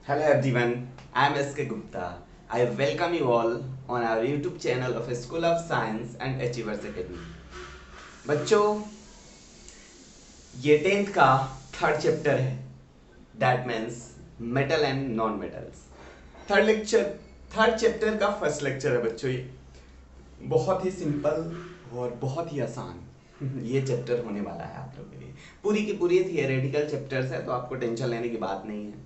Hello everyone, I am SK Gupta. I welcome you all on our YouTube channel of School of Science and Achievers Academy. बच्चों, ये 10th का third chapter है, that means metal and non metals. Third chapter का first lecture है बच्चों। ये बहुत ही simple और बहुत ही आसान ये चैप्टर होने वाला है आप लोगों के लिए। पूरी की पूरी थियोरेटिकल चैप्टर्स है, तो आपको टेंशन लेने की बात नहीं है।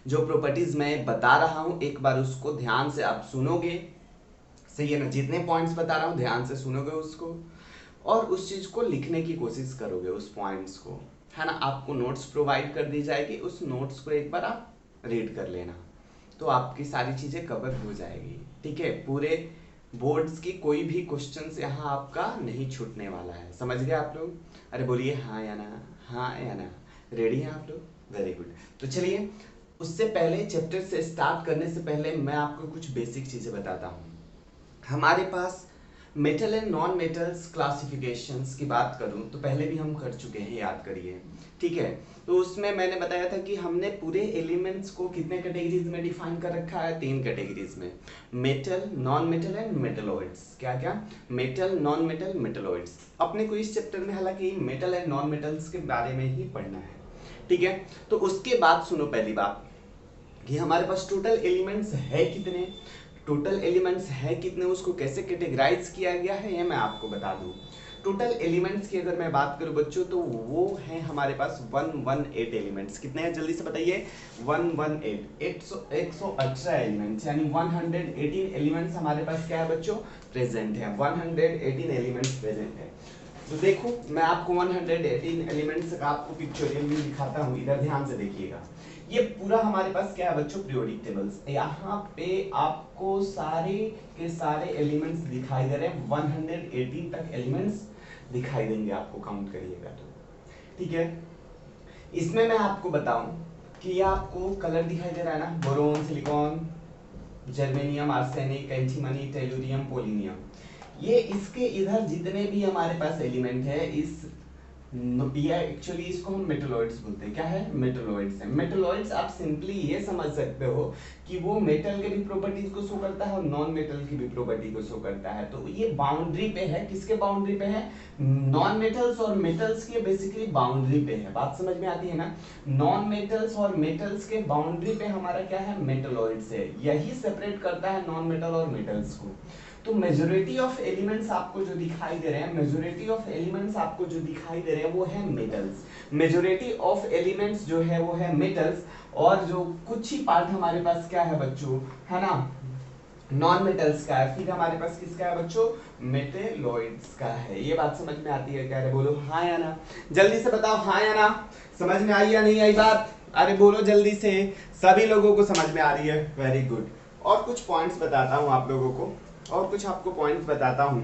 जो प्रॉपर्टीज मैं बता रहा हूँ एक बार उसको ध्यान से आप सुनोगे, सही है ना। जितने पॉइंट्स बता रहा हूँ ध्यान से सुनोगे उसको, और उस चीज को लिखने की कोशिश करोगे, उस पॉइंट्स को, है ना। आपको नोट्स प्रोवाइड कर दी जाएगी, उस नोट्स को एक बार आप रीड कर लेना, तो आपकी सारी चीजें कवर हो जाएगी। ठीक है, पूरे बोर्ड्स की कोई भी क्वेश्चंस यहाँ आपका नहीं छूटने वाला है। समझ गए आप लोग? अरे बोलिए हाँ या ना, हाँ या ना। रेडी हैं आप लोग? Very good. तो चलिए, उससे पहले चैप्टर से स्टार्ट करने से पहले मैं आपको कुछ बेसिक चीजें बताता हूँ। हमारे पास metal and non metals classifications की बात करूं तो पहले भी हम कर चुके हैं, याद करिए। ठीक है, तो उसमें मैंने बताया था कि हमने पूरे एलिमेंट्स को कितने कैटेगरीज में डिफाइन कर रखा है, 3 कैटेगरीज में, metal, non metal and metalloids. क्या क्या? Metal, non metal, metalloids. अपने को इस चैप्टर में हालांकि मेटल एंड नॉन मेटल्स के बारे में ही पढ़ना है। ठीक है, तो उसके बाद सुनो पहली बात कि हमारे पास टोटल एलिमेंट्स है कितने, टोटल एलिमेंट्स है कितने, उसको कैसे कैटेगराइज किया गया है ये मैं आपको बता दूं। टोटल एलिमेंट्स की अगर मैं बात करूं बच्चों, तो वो है हमारे पास 118 एलिमेंट्स। कितने हैं जल्दी से बताइए? 118, 118 एलिमेंट्स, यानी 118 एलिमेंट्स हमारे पास क्या है बच्चों? प्रेजेंट है। 118 एलिमेंट्स प्रेजेंट है। तो देखो, मैं आपको 118 एलिमेंट्स का आपको पिक्चोरियल व्यू दिखाता हूँ, इधर ध्यान से देखिएगा। ये पूरा हमारे पास क्या है बच्चों? Periodic tables. यहाँ पे आपको सारे के सारे एलिमेंट्स दिखाई दे रहे हैं, 118 तक एलिमेंट्स दिखाई देंगे आपको, काउंट करिएगा तो। ठीक है, इसमें मैं आपको बताऊं कि ये आपको कलर दिखाई दे रहा है ना, boron, silicon, germanium, arsenic, antimony, tellurium, polonium. ये इसके इधर जितने भी हमारे पास एलिमेंट है, इस ये एक्चुअली इसको हम मेटलॉइड्स बोलते हैं। क्या है? मेटलॉइड्स है। मेटलॉइड्स आप सिंपली ये समझ सकते हो कि वो मेटल के भी प्रॉपर्टीज को शो करता है और नॉन मेटल की भी प्रॉपर्टी को शो करता है। तो ये बाउंड्री पे है, किसके बाउंड्री पे है? नॉन मेटल्स और मेटल्स के बेसिकली बाउंड्री पे है। बात समझ में आती है ना? नॉन मेटल्स और मेटल्स के बाउंड्री पे हमारा क्या है? मेटलॉइड्स है। यही सेपरेट करता है नॉन मेटल और मेटल्स को। तो मेजोरिटी ऑफ एलिमेंट्स आपको जो दिखाई दे रहे हैं, मेजोरिटी ऑफ एलिमेंट्स आपको जो दिखाई दे रहे हैं वो है मेटल्स। मेजोरिटी ऑफ एलिमेंट्स जो है वो है मेटल्स, और जो कुछ ही पार्ट हमारे पास क्या है बच्चों, है ना, नॉन मेटल्स का है। फिर हमारे पास किसका है बच्चों? मेटेलॉइड्स का है। ये बात समझ में आती है क्या? रे बोलो हाँ या ना, जल्दी से बताओ हाँ या ना। समझ में आई या नहीं आई बात? अरे बोलो जल्दी से, सभी लोगों को समझ में आ रही है? Very good. और कुछ पॉइंट्स बताता हूं आप लोगों को, और कुछ आपको पॉइंट्स बताता हूं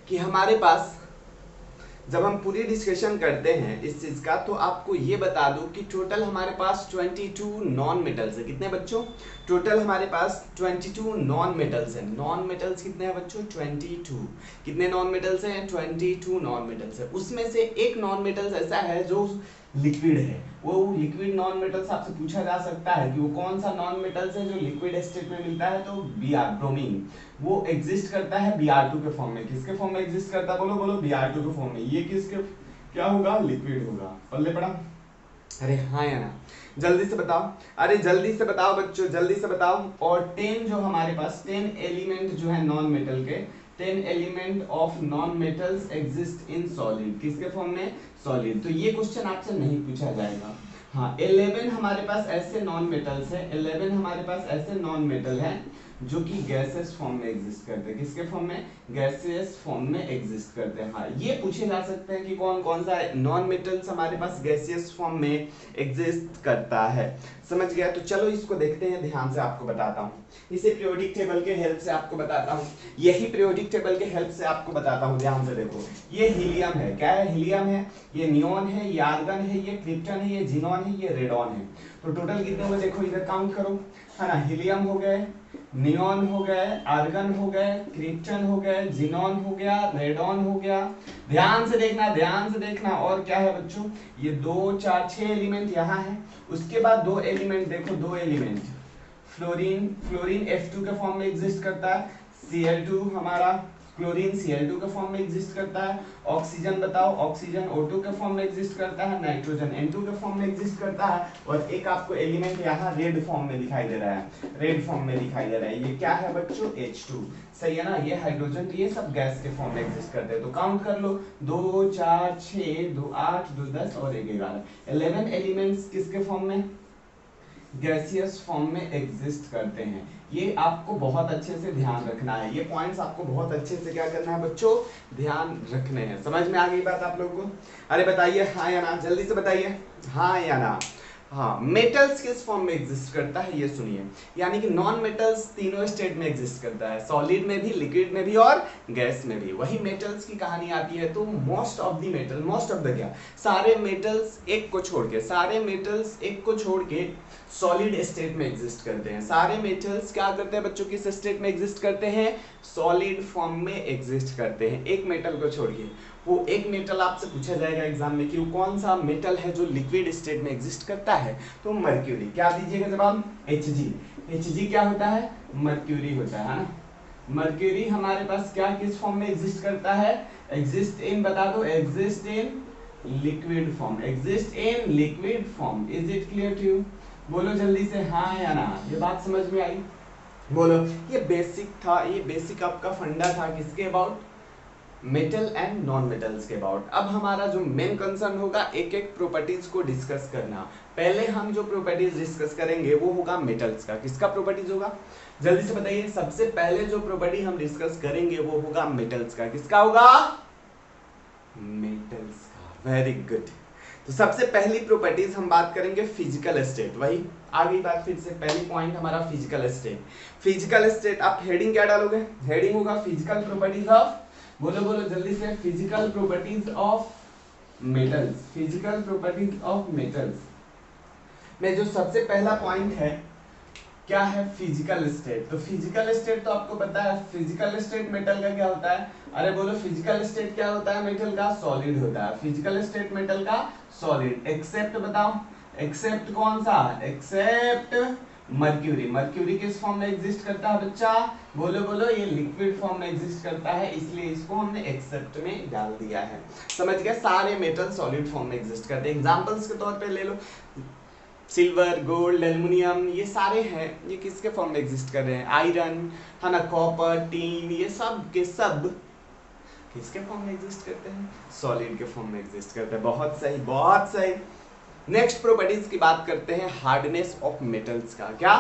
कि हमारे पास जब हम पूरी डिस्कशन करते हैं इस चीज का, तो आपको ये बता दूं कि टोटल हमारे पास 22 नॉन मेटल्स है। कितने बच्चों? टोटल हमारे पास 22 नॉन मेटल्स है। नॉन मेटल्स कितने हैं बच्चों? 22। कितने नॉन मेटल्स हैं? 22 नॉन मेटल्स है। उसमें से एक नॉन मेटल्स ऐसा है जो लिक्विड है। वो लिक्विड नॉन मेटल्स आपसे पूछा जा सकता है कि वो कौन सा नॉन मेटल्स है जो लिक्विड स्टेट में मिलता है, तो Br, ब्रोमीन। वो एग्जिस्ट करता है Br2 के फॉर्म में। किसके फॉर्म में एग्जिस्ट करता है? बोलो बोलो, Br2 के फॉर्म में। ये किसके क्या होगा? लिक्विड होगा। पल्ले पड़ा? अरे हाँ या ना, जल्दी से बताओ। अरे जल्दी से बताओ बच्चों, जल्दी से बताओ। और 10 जो हमारे पास 10 एलिमेंट जो है नॉन मेटल के, 10 element of non metals exist in solid. किसके फॉर्म में? सॉलिड। तो ये क्वेश्चन आपसे नहीं पूछा जाएगा। हाँ, 11 हमारे पास ऐसे नॉन मेटल्स है, 11 हमारे पास ऐसे नॉन मेटल है जो कि गैसेस फॉर्म में एग्जिस्ट करते हैं। किसके फॉर्म में? गैसेस फॉर्म में एग्जिस्ट करते हैं। हाँ, ये पूछे जा सकते हैं कि कौन कौन सा नॉन मेटल्स हमारे पास गैसियस फॉर्म में एग्जिस्ट करता है। समझ गया? तो चलो इसको देखते हैं, ध्यान से आपको बताता हूँ। इसे पीरियोडिक टेबल के हेल्प से आपको बताता हूँ। यही पीरियोडिक टेबल के हेल्प से आपको बताता हूँ, ध्यान से देखो। ये हीलियम है। क्या है? हीलियम है। ये नियोन है, ये आर्गन है, ये क्रिप्टन है, ये जीनॉन है, ये रेडॉन है। तो टोटल कितने हुए देखो इधर काउंट करो, है ना। हीलियम हो गए, नियॉन हो गए, आर्गन हो गए, क्रिप्टन हो गए, जिनॉन हो गया, रेडॉन हो गया। ध्यान से देखना, ध्यान से देखना। और क्या है बच्चों, ये 2 4 6 एलिमेंट यहाँ है। उसके बाद 2 एलिमेंट देखो, 2 एलिमेंट फ्लोरीन, फ्लोरीन F2 के फॉर्म में एग्जिस्ट करता है। Cl2 हमारा क्लोरीन Cl2 के फॉर्म में एग्जिस्ट करता है। ऑक्सीजन बताओ, ऑक्सीजन O2 के फॉर्म में एग्जिस्ट करता है। नाइट्रोजन N2 के फॉर्म में एग्जिस्ट करता है। और एक आपको एलिमेंट यहाँ रेड फॉर्म में दिखाई दे रहा है, रेड फॉर्म में दिखाई दे रहा है। ये क्या है बच्चों, H2, सही है ना। ये हाइड्रोजन, ये सब गैस के फॉर्म में एग्जिस्ट करते हैं। तो काउंट कर लो, 2 4 6 2 8 2 10 और 1 11, 11 एलिमेंट्स किसके फॉर्म में, गैसियस फॉर्म में एग्जिस्ट करते हैं। ये आपको बहुत अच्छे से ध्यान रखना है, ये पॉइंट्स आपको बहुत अच्छे से क्या करना है बच्चों, ध्यान रखने हैं। समझ में आ गई बात आप लोगों को? अरे बताइए हाँ या ना, जल्दी से बताइए हाँ या ना। हाँ, मेटल्स किस फॉर्म में एग्जिस्ट करता है ये सुनिए। यानी कि नॉन मेटल्स तीनों स्टेट में एग्जिस्ट करता है, सॉलिड में भी, लिक्विड में भी और गैस में भी। वही मेटल्स की कहानी आती है। तो most of the metal, most of the क्या, सारे मेटल्स एक को छोड़ के, सारे मेटल्स एक को छोड़ के सॉलिड स्टेट में एग्जिस्ट करते हैं। सारे मेटल्स क्या करते हैं बच्चों, किस स्टेट में एग्जिस्ट करते हैं, सॉलिड फॉर्म में एग्जिस्ट करते हैं, एक मेटल को छोड़ के। वो एक मेटल आपसे पूछा जाएगा एग्जाम में कि वो कौन सा मेटल है जो लिक्विड स्टेट में एग्जिस्ट करता है, तो मर्क्यूरी। क्या दीजिएगा जवाब, Hg। Hg क्या होता है, मर्क्यूरी होता है ना। मर्क्यूरी हमारे पास क्या किस फॉर्म में एग्जिस्ट करता है, एग्जिस्ट इन, बता दो, exist in liquid form, exist in liquid form. Is it clear to you? बोलो जल्दी से हाँ या ना, ये बात समझ में आई? बोलो। ये बेसिक था, ये बेसिक आपका फंडा था किसके about, metal and non metals के अबाउट। अब हमारा जो मेन कंसर्न होगा एक एक प्रॉपर्टीज को डिस्कस करना। पहले हम जो प्रॉपर्टीज डिस्कस करेंगे वो होगा मेटल्स का। किसका प्रॉपर्टीज होगा, जल्दी से बताइए। सबसे पहले जो प्रॉपर्टी हम डिस्कस करेंगे वो होगा मेटल्स का। किसका होगा, मेटल्स का। Very good. तो सबसे पहली प्रॉपर्टीज हम बात करेंगे फिजिकल स्टेट। वही आ गई बात फिर से, पहली पॉइंट हमारा फिजिकल स्टेट। फिजिकल स्टेट, आप हेडिंग क्या डालोगे, हेडिंग होगा फिजिकल प्रॉपर्टीज ऑफ, बोलो बोलो जल्दी से, physical properties of metals. Physical properties of metals में जो सबसे पहला पॉइंट है क्या है, फिजिकल स्टेट। तो फिजिकल स्टेट तो आपको पता है, फिजिकल स्टेट मेटल का क्या होता है, अरे बोलो फिजिकल स्टेट क्या होता है मेटल का, सॉलिड होता है। फिजिकल स्टेट मेटल का सॉलिड, एक्सेप्ट बताओ, एक्सेप्ट कौन सा, एक्सेप्ट मर्क्यूरी। मर्क्यूरी किस फॉर्म में एग्जिस्ट करता है बच्चा, बोलो बोलो, ये लिक्विड फॉर्म में एग्जिस्ट करता है, इसलिए इसको हमने एक्सेप्ट में डाल दिया है। समझ गए, सारे मेटल सॉलिड फॉर्म में एग्जिस्ट करते हैं। एग्जांपल्स के तौर पे ले लो, सिल्वर, गोल्ड, एल्युमिनियम, ये सारे हैं, ये किसके फॉर्म में एग्जिस्ट कर रहे हैं, आयरन है ना, कॉपर, टीन, ये सब के सब किसके फॉर्म में एग्जिस्ट करते हैं, सॉलिड के फॉर्म में एग्जिस्ट करते हैं। बहुत सही, बहुत सही। नेक्स्ट प्रॉपर्टीज की बात करते हैं, हार्डनेस ऑफ मेटल्स का। क्या,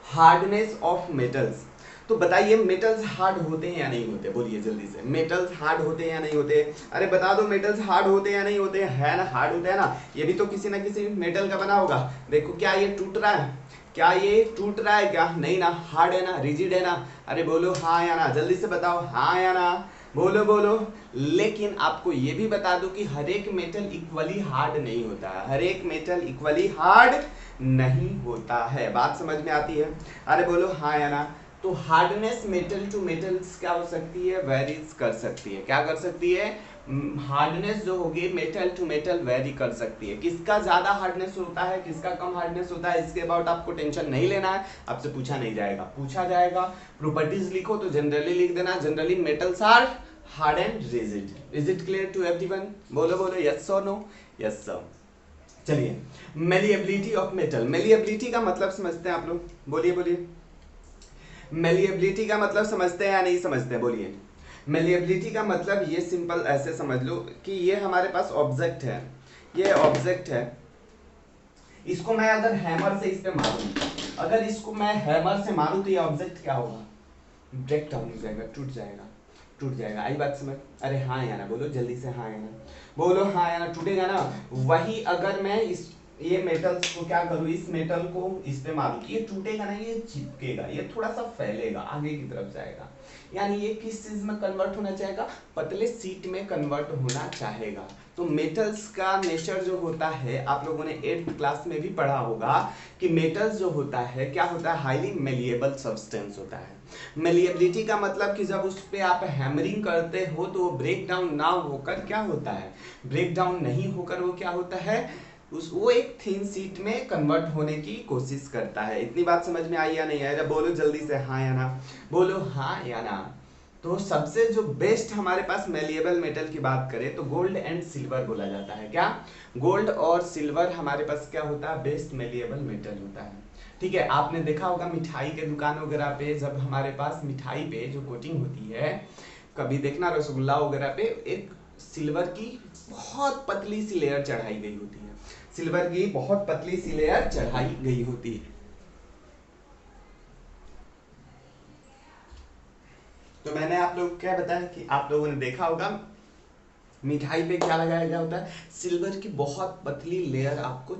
हार्डनेस ऑफ मेटल्स। तो बताइए मेटल्स हार्ड होते हैं या नहीं होते, बोलिए जल्दी से, मेटल्स हार्ड होते हैं या नहीं होते? अरे बता दो, मेटल्स हार्ड होते हैं या नहीं होते? है ना, हार्ड होते हैं ना। ये भी तो किसी ना किसी मेटल का बना होगा। देखो क्या ये टूट रहा है, क्या ये टूट रहा है, क्या नहीं ना, हार्ड है ना, रिजिड है ना। अरे बोलो हाँ या ना, जल्दी से बताओ हाँ या ना, बोलो बोलो। लेकिन आपको ये भी बता दो कि हर एक मेटल इक्वली हार्ड नहीं होता है, हर एक मेटल इक्वली हार्ड नहीं होता है। बात समझ में आती है? अरे बोलो हाँ या ना। तो हार्डनेस मेटल टू मेटल्स क्या हो सकती है, वेरीज कर सकती है। क्या कर सकती है, हार्डनेस जो होगी मेटल टू मेटल वेरी कर सकती है। किसका ज्यादा हार्डनेस होता है, किसका कम हार्डनेस होता है, इसके अबाउट आपको टेंशन नहीं लेना है, आपसे पूछा नहीं जाएगा। पूछा जाएगा प्रॉपर्टीज लिखो तो जनरली लिख देना, generally metals are hard and rigid. Is it clear to everyone? बोलो बोलो, यस और नो? Yes sir. चलिए, मेलिएबिलिटी ऑफ मेटल। मेलिएबिलिटी का मतलब समझते हैं आप लोग, बोलिए बोलिए। मेलिएबिलिटी का मतलब समझते हैं या नहीं समझते हैं, बोलिए। मेलिएबिलिटी का मतलब ये सिंपल ऐसे समझ लो कि ये हमारे पास ऑब्जेक्ट है, ये ऑब्जेक्ट है, इसको मैं अगर हैमर से इस पे मारूं, अगर इसको मैं हैमर से मारूं तो ये ऑब्जेक्ट क्या होगा, ब्रेक डाउन हो जाएगा, टूट जाएगा, टूट जाएगा। आई बात समझ? अरे हाँ या ना, बोलो जल्दी से हाँ या ना, बोलो हाँ या ना, टूटेगा ना। वही अगर मैं इस ये मेटल्स को क्या करूं, इस मेटल को इस पे मारूं, ये टूटेगा ना, ये चिपकेगा, ये थोड़ा सा फैलेगा, आगे की तरफ जाएगा। यानी ये किस चीज में कन्वर्ट होना चाहेगा, पतले शीट में कन्वर्ट होना चाहेगा। तो मेटल्स का नेचर जो होता है, आप लोगों ने 8th क्लास में भी पढ़ा होगा कि मेटल्स जो होता है क्या होता है, हाईली मेलिएबल सब्सटेंस होता है। मेलिएबिलिटी का मतलब कि जब उस पर आप हैमरिंग करते हो तो वो ब्रेक डाउन ना होकर क्या होता है, ब्रेक डाउन नहीं होकर वो क्या होता है, वो एक थिन शीट में कन्वर्ट होने की कोशिश करता है। इतनी बात समझ में आई या नहीं आई, बोलो जल्दी से हाँ या ना, बोलो हाँ या ना। तो सबसे जो बेस्ट हमारे पास मेलिएबल मेटल की बात करें तो गोल्ड एंड सिल्वर बोला जाता है। क्या, गोल्ड और सिल्वर हमारे पास क्या होता है, बेस्ट मेलिएबल मेटल होता है। ठीक है, आपने देखा होगा मिठाई के दुकान वगैरह पे, जब हमारे पास मिठाई पे जो कोटिंग होती है, कभी देखना रसगुल्ला वगैरह पे एक सिल्वर की बहुत पतली सी लेयर चढ़ाई गई होती है, सिल्वर की बहुत पतली सी लेयर चढ़ाई गई होती है। तो मैंने आप लोग क्या बताया कि आप लोगों ने देखा होगा मिठाई पे क्या लगाया गया होता है, सिल्वर की बहुत पतली लेयर आपको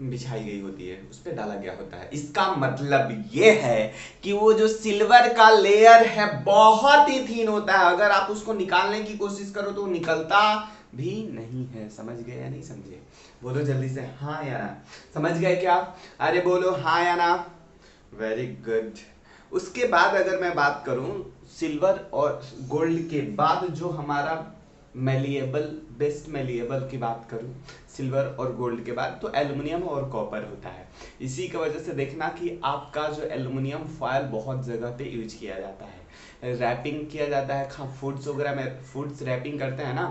बिछाई गई होती है, उस पर डाला गया होता है। इसका मतलब ये है कि वो जो सिल्वर का लेयर है बहुत ही थीन होता है, अगर आप उसको निकालने की कोशिश करो तो निकलता भी नहीं है। समझ गए या नहीं समझे, बोलो जल्दी से हाँ या ना, समझ गए क्या, अरे बोलो हाँ या ना, वेरी गुड। उसके बाद अगर मैं बात करूं सिल्वर और गोल्ड के बाद जो हमारा मेलिएबल, बेस्ट मेलिएबल की बात करूं सिल्वर और गोल्ड के बाद, तो एल्युमिनियम और कॉपर होता है। इसी की वजह से देखना कि आपका जो एल्युमिनियम फॉयल बहुत जगह पे यूज किया जाता है, रैपिंग किया जाता है, फूड्स वगैरह में फूड्स रैपिंग करते हैं ना,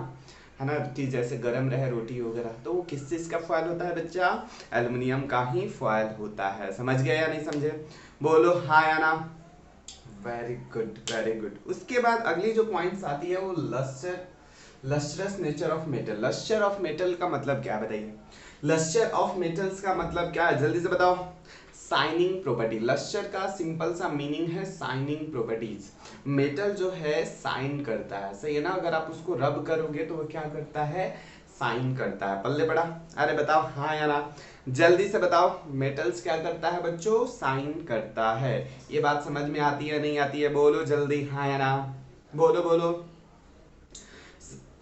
है ना, कि जैसे गर्म रहे रोटी वगैरह, तो वो किस चीज का फॉयल होता है बच्चा, एल्युमिनियम का ही फॉयल होता है। समझ गए या नहीं समझे, बोलो हाँ या ना, वेरी गुड वेरी गुड। उसके बाद अगली जो पॉइंट्स आती है वो lustrous nature of metal. Lustre of metal का मतलब क्या बताइए, लस्टर ऑफ मेटल्स का मतलब क्या है, जल्दी से बताओ। शाइनिंग प्रॉपर्टी, लस्टर का सिंपल सा मीनिंग है शाइनिंग प्रॉपर्टीज। मेटल जो है शाइन करता है, सही है ना, अगर आप उसको रब करोगे तो वो क्या करता है, शाइन करता है। पल्ले पड़ा, अरे बताओ हाँ या ना, जल्दी से बताओ। मेटल्स क्या करता है बच्चों, शाइन करता है। ये बात समझ में आती है नहीं आती है, बोलो जल्दी हाँ या ना, बोलो बोलो।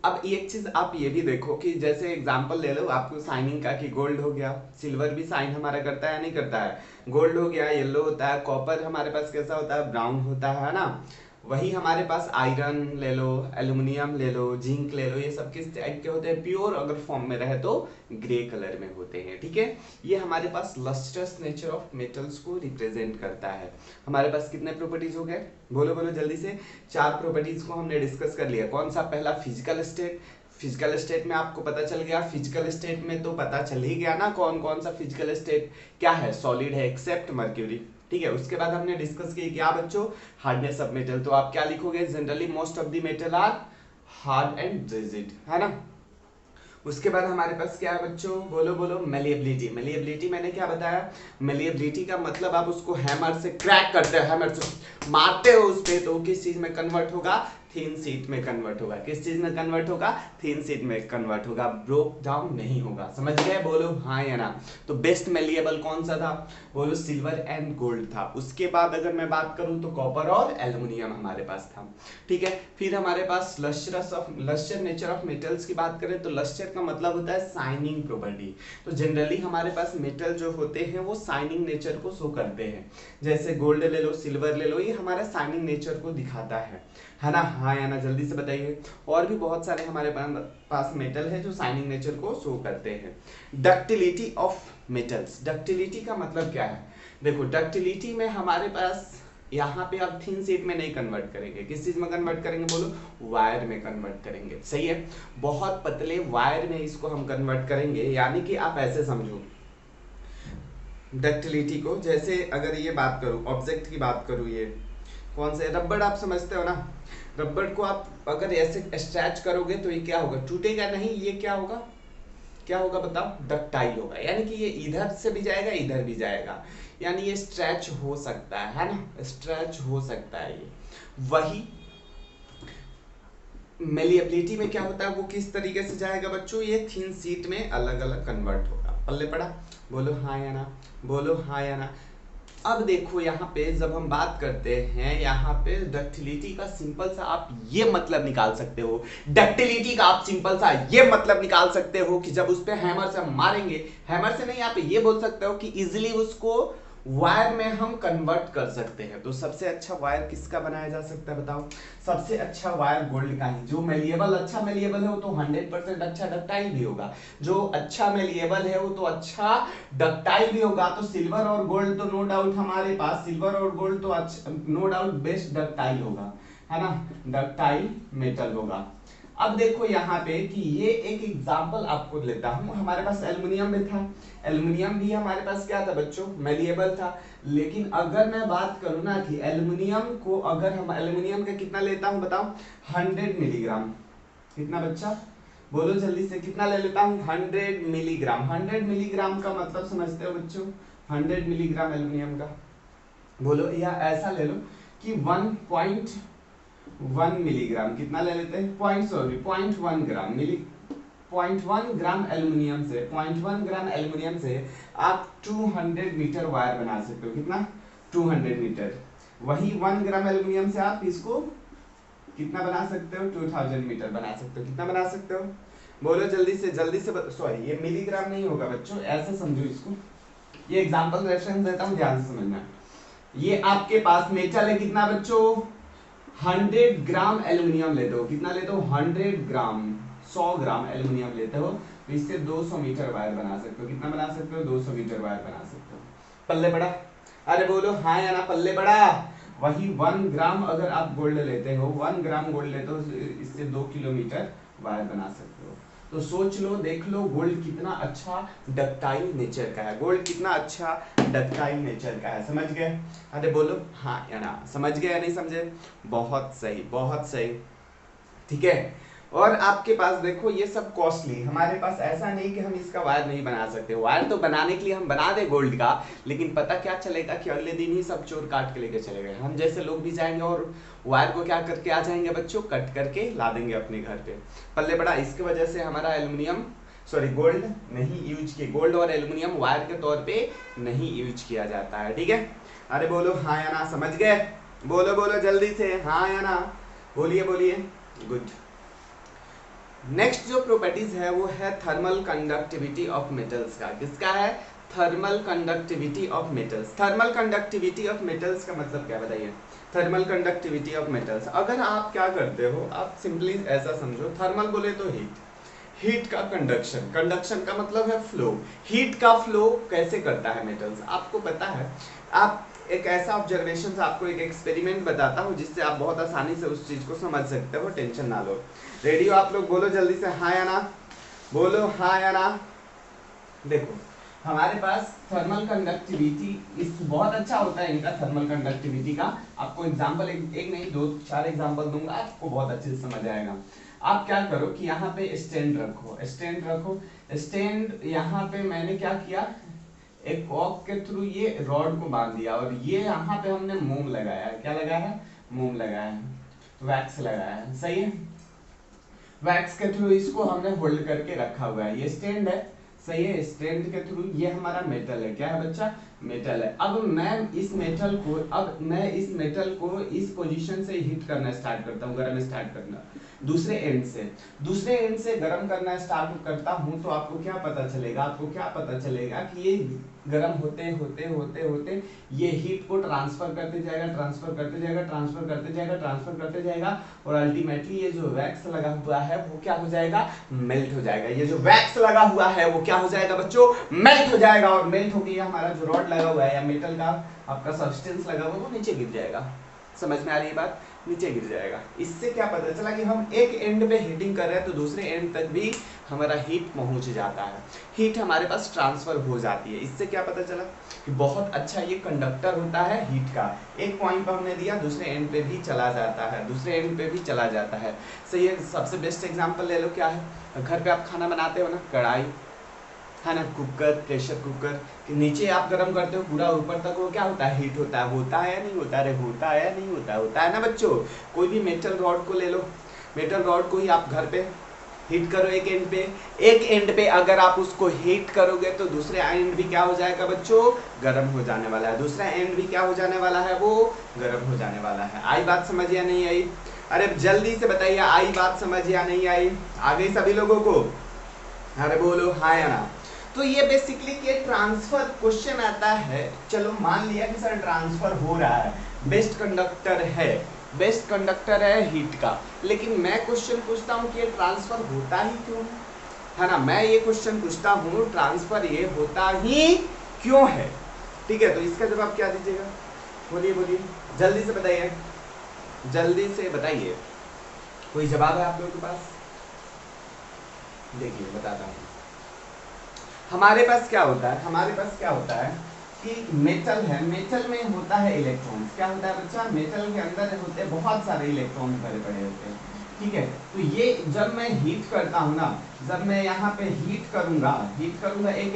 अब एक चीज आप ये भी देखो कि जैसे एग्जांपल ले लो आपको शाइनिंग का, कि गोल्ड हो गया, सिल्वर भी शाइन हमारा करता है नहीं करता है, गोल्ड हो गया येलो होता है, कॉपर हमारे पास कैसा होता है, ब्राउन होता है ना। वही हमारे पास आयरन ले लो, एल्युमिनियम ले लो, जिंक ले लो, ये सब किस टाइप के होते हैं, प्योर अगर फॉर्म में रहे तो ग्रे कलर में होते हैं। ठीक है, ये हमारे पास लस्ट्रस नेचर ऑफ मेटल्स को रिप्रेजेंट करता है। हमारे पास कितने प्रॉपर्टीज हो गए, बोलो बोलो जल्दी से, 4 प्रॉपर्टीज को हमने डिस्कस कर लिया। कौन सा, पहला फिजिकल स्टेट, फिजिकल स्टेट में आपको पता चल गया, फिजिकल स्टेट में तो पता चल ही गया ना कौन कौन सा फिजिकल स्टेट क्या है, सॉलिड है एक्सेप्ट मर्क्यूरी। ठीक है, उसके बाद हमने डिस्कस किया क्या बच्चों, हार्डनेस ऑफ मेटल। तो आप क्या लिखोगे, generally most of the metal are hard and rigid, है ना। उसके बाद हमारे पास क्या है बच्चों, बोलो बोलो, मेलिएबिलिटी। मेलिएबिलिटी मैंने क्या बताया, मेलिएबिलिटी का मतलब आप उसको हैमर से क्रैक करते हो, हैमर से मारते हो उस पे, तो किस चीज में कन्वर्ट होगा, थिन शीट में कन्वर्ट होगा। किस चीज में कन्वर्ट होगा, थिन शीट में कन्वर्ट होगा, ब्रोक डाउन नहीं होगा। समझ गए, बोलो हाँ या ना। तो बेस्ट मेलिएबल कौन सा था, बोलो सिल्वर एंड गोल्ड था। उसके बाद अगर मैं बात करूं तो कॉपर और एल्युमिनियम हमारे पास था। ठीक है, फिर हमारे पास लस्टर नेचर ऑफ मेटल्स की बात करें तो लस्टर का मतलब होता है शाइनिंग प्रॉपर्टी। तो जनरली हमारे पास मेटल जो होते हैं वो शाइनिंग नेचर को शो करते हैं, जैसे गोल्ड ले लो, सिल्वर ले लो, ये हमारा शाइनिंग नेचर को दिखाता है ना, हाँ या ना, जल्दी से बताइए। और भी बहुत सारे हमारे पास मेटल है जो शाइनिंग नेचर को शो करते हैं। डक्टिलिटी ऑफ मेटल्स, डक्टिलिटी का मतलब क्या है, देखो डक्टिलिटी में हमारे पास यहाँ पे आप थिन शीट में नहीं कन्वर्ट करेंगे, किस चीज में कन्वर्ट करेंगे, बोलो वायर में कन्वर्ट करेंगे। सही है, बहुत पतले वायर में इसको हम कन्वर्ट करेंगे। यानी कि आप ऐसे समझो डक्टिलिटी को, जैसे अगर ये बात करूं, ऑब्जेक्ट की बात करूं, ये कौन से, रबड़ आप समझते हो ना, रबड़ को आप अगर ऐसे स्ट्रेच करोगे तो ये क्या होगा, टूटेगा नहीं, ये क्या होगा, क्या होगा बताओ, डक्टाइल होगा। यानी कि ये इधर से भी जाएगा इधर भी जाएगा, यानी ये स्ट्रेच हो सकता है ना, स्ट्रेच हो सकता है ये। वही मेलिएबिलिटी में क्या होता है, वो किस तरीके से जाएगा बच्चों, ये थिन शीट में अलग अलग कन्वर्ट होगा। पल्ले पड़ा, बोलो हाँ या ना, बोलो हाँ या ना। अब देखो यहाँ पे जब हम बात करते हैं यहाँ पे डक्टिलिटी का सिंपल सा आप ये मतलब निकाल सकते हो, डक्टिलिटी का आप सिंपल सा ये मतलब निकाल सकते हो कि जब उस पे हैमर से हम मारेंगे, हैमर से नहीं आप ये बोल सकते हो कि इजिली उसको वायर में हम कन्वर्ट कर सकते हैं। तो सबसे अच्छा वायर किसका बनाया जा सकता है बताओ? सबसे अच्छा वायर गोल्ड का ही। जो मेलिएबल अच्छा मेलिएबल है वो तो 100% अच्छा डक्टाइल भी होगा, जो अच्छा मेलिएबल है वो तो अच्छा डक्टाइल भी होगा। तो सिल्वर और गोल्ड तो नो डाउट हमारे पास, सिल्वर और गोल्ड तो अच्छा नो डाउट बेस्ट डक्टाइल होगा, है ना, डक्टाइल मेटल होगा। अब देखो यहाँ पे कि ये एक एग्जांपल आपको लेता हूं, हमारे पास एल्युमिनियम भी था, एल्युमिनियम भी हमारे पास क्या था बच्चों? मेलिएबल था। लेकिन अगर मैं बात करूं ना कि एल्युमिनियम को अगर हम एल्युमिनियम का कितना लेता हूं बताओ? 100 मिलीग्राम। कितना बच्चा? बोलो जल्दी से, कितना ले लेता हूं? 100 मिलीग्राम। 100 मिलीग्राम का मतलब समझते हो बच्चों? 100 मिलीग्राम एल्युमिनियम का बोलो, या ऐसा ले लो कि 1.1 मिलीग्राम। कितना ले लेते हैं? 0.1 ग्राम 0.1 ग्राम एल्युमिनियम से, 0.1 ग्राम एल्युमिनियम से आप 200 मीटर वायर बना सकते हो। कितना? 200 मीटर। वही 1 ग्राम एल्युमिनियम से आप इसको कितना बना सकते हो? 2000 मीटर बना सकते हो। कितना बना सकते हो? बोलो जल्दी से, जल्दी से। सॉरी, ये मिलीग्राम नहीं होगा बच्चों, ऐसे समझो इसको। ये एग्जांपल रेफरेंस देता हूं, ध्यान से समझना। ये आपके पास मेटल है, कितना बच्चों? 100 ग्राम एल्युमिनियम लेते हो। कितना लेते हो? 100 ग्राम, 100 ग्राम एल्युमिनियम लेते हो, तो इससे 200 मीटर वायर बना सकते हो। कितना बना सकते हो? 200 मीटर वायर बना सकते हो। पल्ले पड़ा? अरे बोलो हाँ या ना, पल्ले पड़ा? वही 1 ग्राम अगर आप गोल्ड लेते हो, 1 ग्राम गोल्ड लेते हो, इससे 2 किलोमीटर वायर बना सकते हो। तो सोच लो, देख लो, गोल्ड कितना अच्छा डक्टाइल नेचर का है, गोल्ड कितना अच्छा डक्टाइल नेचर का है। समझ गए? अरे बोलो हाँ या ना, समझ गए या नहीं समझे? बहुत सही, बहुत सही, ठीक है। और आपके पास देखो ये सब कॉस्टली, हमारे पास ऐसा नहीं कि हम इसका वायर नहीं बना सकते। वायर तो बनाने के लिए हम बना दे गोल्ड का, लेकिन पता क्या चलेगा कि अगले दिन ही सब चोर काट के लेके चले गए। हम जैसे लोग भी जाएंगे और वायर को क्या करके आ जाएंगे बच्चों? कट करके ला देंगे अपने घर पे। पल्ले बड़ा, इसकी वजह से हमारा एल्युमिनियम, सॉरी गोल्ड नहीं यूज किए, गोल्ड और एल्युमिनियम वायर के तौर पे नहीं यूज किया जाता है, ठीक है। अरे बोलो हाँ या ना, समझ गए? बोलो बोलो जल्दी से, हाँ या ना, बोलिए बोलिए। गुड। नेक्स्ट जो प्रॉपर्टीज है वो है थर्मल कंडक्टिविटी ऑफ मेटल्स का। किसका है? Thermal conductivity of metals. Thermal conductivity of metals का मतलब क्या बताइए? थर्मल कंडक्टिविटी ऑफ मेटल्स, अगर आप क्या करते हो, आप सिंपली ऐसा समझो, थर्मल बोले तो हीट, हीट का कंडक्शन, कंडक्शन का मतलब है फ्लो, हीट का फ्लो कैसे करता है मेटल्स, आपको पता है। आप एक ऐसा ऑब्जर्वेशन, आपको एक एक्सपेरिमेंट बताता हूँ जिससे आप बहुत आसानी से उस चीज को समझ सकते हो, टेंशन ना लो। रेडी हो आप लोग? बोलो जल्दी से हाँ या ना, बोलो हाँ या ना। देखो हमारे पास थर्मल कंडक्टिविटी इस बहुत अच्छा होता है इनका, थर्मल कंडक्टिविटी का। आपको एग्जांपल एक नहीं 2-4 एग्जांपल दूंगा, आपको बहुत अच्छे से समझ आएगा। आप क्या करो कि यहाँ पे स्टैंड रखो, स्टैंड रखो, स्टैंड यहाँ पे मैंने क्या किया, एक कॉक के थ्रू ये रॉड को बांध दिया, और ये यहाँ पे हमने मोम लगाया है। क्या लगाया है? मोम लगाया है, वैक्स लगाया है, सही है। वैक्स के थ्रू इसको हमने होल्ड करके रखा हुआ है, ये स्टैंड है, सही है। स्टैंड के थ्रू ये हमारा मेटल है, क्या है बच्चा? मेटल है। अब मैं इस मेटल को इस पोजीशन से हीट करना स्टार्ट करता हूँ, गर्म स्टार्ट करना, दूसरे एंड से गर्म करना स्टार्ट करता हूँ। तो आपको क्या पता चलेगा? आपको क्या पता चलेगा कि ये गर्म होते होते होते होते ये हीट को ट्रांसफर करते जाएगा, ट्रांसफर करते जाएगा, ट्रांसफर करते जाएगा, ट्रांसफर करते जाएगा, और अल्टीमेटली ये जो वैक्स लगा हुआ है वो क्या हो जाएगा? मेल्ट हो जाएगा। ये जो वैक्स लगा हुआ है वो क्या हो जाएगा बच्चों? मेल्ट हो जाएगा, और मेल्ट होकर हमारा जो रॉड लगा हुआ है या मेटल का आपका सब्सटेंस लगा हुआ है वो नीचे गिर जाएगा। समझ में आ रही है बात? नीचे गिर जाएगा। इससे क्या पता चला कि हम एक एंड पे हीटिंग कर रहे हैं तो दूसरे एंड तक भी हमारा हीट पहुंच जाता है, हीट हमारे पास ट्रांसफर हो जाती है। इससे क्या पता चला कि बहुत अच्छा ये कंडक्टर होता है हीट का। एक पॉइंट पर हमने दिया, दूसरे एंड पे भी चला जाता है, दूसरे एंड पे भी चला जाता है। सही है। सबसे बेस्ट एग्जांपल ले लो, क्या है? घर पे आप खाना बनाते हो ना, कढ़ाई है ना, कुकर, प्रेशर कुकर के नीचे आप गर्म करते हो, पूरा ऊपर तक वो क्या होता है? हीट होता है या नहीं होता? अरे होता है या नहीं होता है ना बच्चों? कोई भी मेटल रॉड को ले लो, मेटल रॉड को ही आप घर पे हीट करो एक एंड पे अगर आप उसको हीट करोगे तो दूसरे एंड भी क्या हो जाएगा बच्चों, गर्म हो जाने वाला है। दूसरा एंड भी क्या हो जाने वाला है, वो गर्म हो जाने वाला है। आई बात समझ या नहीं आई? अरे जल्दी से बताइए, आई बात समझ या नहीं आई? आ गई सभी लोगों को? अरे बोलो हाँ या ना। तो ये बेसिकली ये ट्रांसफर क्वेश्चन आता है। चलो मान लिया कि सर ट्रांसफर हो रहा है, बेस्ट कंडक्टर है हीट का, लेकिन मैं क्वेश्चन पूछता हूँ कि ये ट्रांसफर होता ही क्यों है ना। मैं ये क्वेश्चन पूछता हूँ ट्रांसफर ये होता ही क्यों है, ठीक है। तो इसका जवाब क्या दीजिएगा, बोलिए जल्दी से बताइए, जल्दी से बताइए। कोई जवाब है आप लोगों के पास? देखिए बताता हूँ। हमारे पास क्या होता है कि मेटल है, मेटल में होता है इलेक्ट्रॉन्स। क्या होता है बच्चा, मेटल के अंदर होते हैं बहुत सारे इलेक्ट्रॉन भरे पड़े होते हैं, ठीक है। तो ये जब मैं हीट करता हूँ ना, जब मैं यहाँ पे हीट करूंगा एक